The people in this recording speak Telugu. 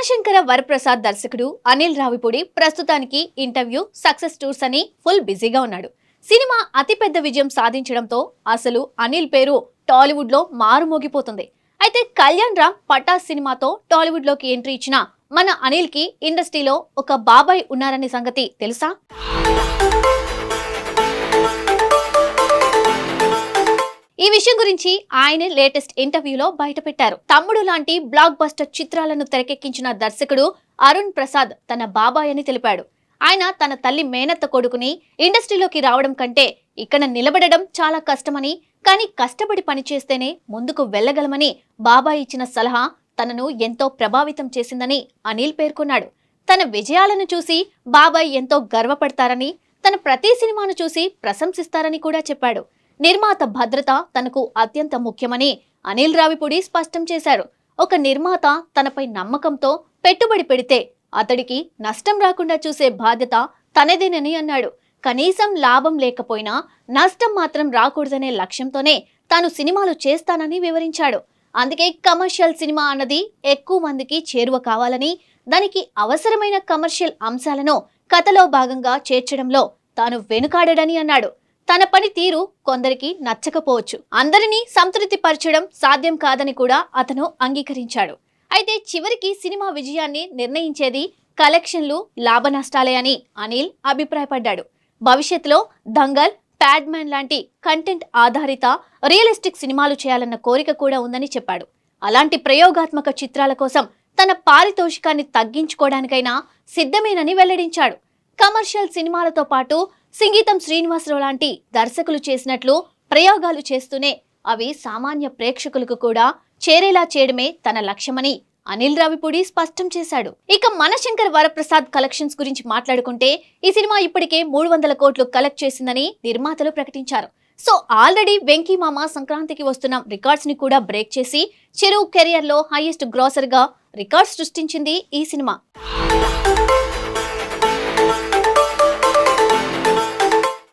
మనశంకర వరప్రసాద్ దర్శకుడు అనిల్ రావిపూడి ప్రస్తుతానికి ఇంటర్వ్యూ సక్సెస్ టూర్స్ అని ఫుల్ బిజీగా ఉన్నాడు. సినిమా అతిపెద్ద విజయం సాధించడంతో అసలు అనిల్ పేరు టాలీవుడ్ లో మారుమోగిపోతుంది. అయితే కళ్యాణ్ రామ్ పటాస్ సినిమాతో టాలీవుడ్ లోకి ఎంట్రీ ఇచ్చిన మన అనిల్ కి ఇండస్ట్రీలో ఒక బాబాయ్ ఉన్నారనే సంగతి తెలుసా? ఈ విషయం గురించి ఆయన లేటెస్ట్ ఇంటర్వ్యూలో బయటపెట్టారు. తమ్ముడు లాంటి బ్లాక్ బస్టర్ చిత్రాలను తెరకెక్కించిన దర్శకుడు అరుణ్ ప్రసాద్ తన బాబాయ్ అని తెలిపాడు. ఆయన తన తల్లి మేనత్త కొడుకుని ఇండస్ట్రీలోకి రావడం కంటే ఇక్కడ నిలబడడం చాలా కష్టమని, కానీ కష్టపడి పనిచేస్తేనే ముందుకు వెళ్లగలమని బాబాయ్ ఇచ్చిన సలహా తనను ఎంతో ప్రభావితం చేసిందని అనిల్ పేర్కొన్నాడు. తన విజయాలను చూసి బాబాయ్ ఎంతో గర్వపడతారని, తన ప్రతి సినిమాను చూసి ప్రశంసిస్తారని కూడా చెప్పాడు. నిర్మాత భద్రత తనకు అత్యంత ముఖ్యమని అనిల్ రావిపూడి స్పష్టం చేశారు. ఒక నిర్మాత తనపై నమ్మకంతో పెట్టుబడి పెడితే అతడికి నష్టం రాకుండా చూసే బాధ్యత తనదేనని అన్నాడు. కనీసం లాభం లేకపోయినా నష్టం మాత్రం రాకూడదనే లక్ష్యంతోనే తాను సినిమాలు చేస్తానని వివరించాడు. అందుకే కమర్షియల్ సినిమా అన్నది ఎక్కువ మందికి చేరువ కావాలని, దానికి అవసరమైన కమర్షియల్ అంశాలను కథలో భాగంగా చేర్చడంలో తాను వెనుకాడని అన్నాడు. తన పని తీరు కొందరికి నచ్చకపోవచ్చు, అందరినీ సంతృప్తి పరచడం సాధ్యం కాదని కూడా అతను అంగీకరించాడు. అయితే చివరికి సినిమా విజయాన్ని నిర్ణయించేది కలెక్షన్లు, లాభ నష్టాలే అని అనిల్ అభిప్రాయపడ్డాడు. భవిష్యత్తులో దంగల్, ప్యాడ్మ్యాన్ లాంటి కంటెంట్ ఆధారిత రియలిస్టిక్ సినిమాలు చేయాలన్న కోరిక కూడా ఉందని చెప్పాడు. అలాంటి ప్రయోగాత్మక చిత్రాల కోసం తన పారితోషికాన్ని తగ్గించుకోవడానికైనా సిద్ధమేనని వెల్లడించాడు. కమర్షియల్ సినిమాలతో పాటు సంగీతం శ్రీనివాసరావు లాంటి దర్శకులు చేసినట్లు ప్రయోగాలు చేస్తూనే అవి సామాన్య ప్రేక్షకులకు కూడా చేరేలా చేయడమే తన లక్ష్యమని అనిల్ రావిపూడి స్పష్టం చేశాడు. ఇక మనశంకర్ వరప్రసాద్ కలెక్షన్స్ గురించి మాట్లాడుకుంటే ఈ సినిమా ఇప్పటికే 300 కోట్లు కలెక్ట్ చేసిందని నిర్మాతలు ప్రకటించారు. సో ఆల్రెడీ వెంకీ మామ సంక్రాంతికి వస్తున్న రికార్డ్స్ ని కూడా బ్రేక్ చేసి చిరు కెరియర్ లో హైయెస్ట్ గ్రాసర్ గా రికార్డ్ సృష్టించింది ఈ సినిమా.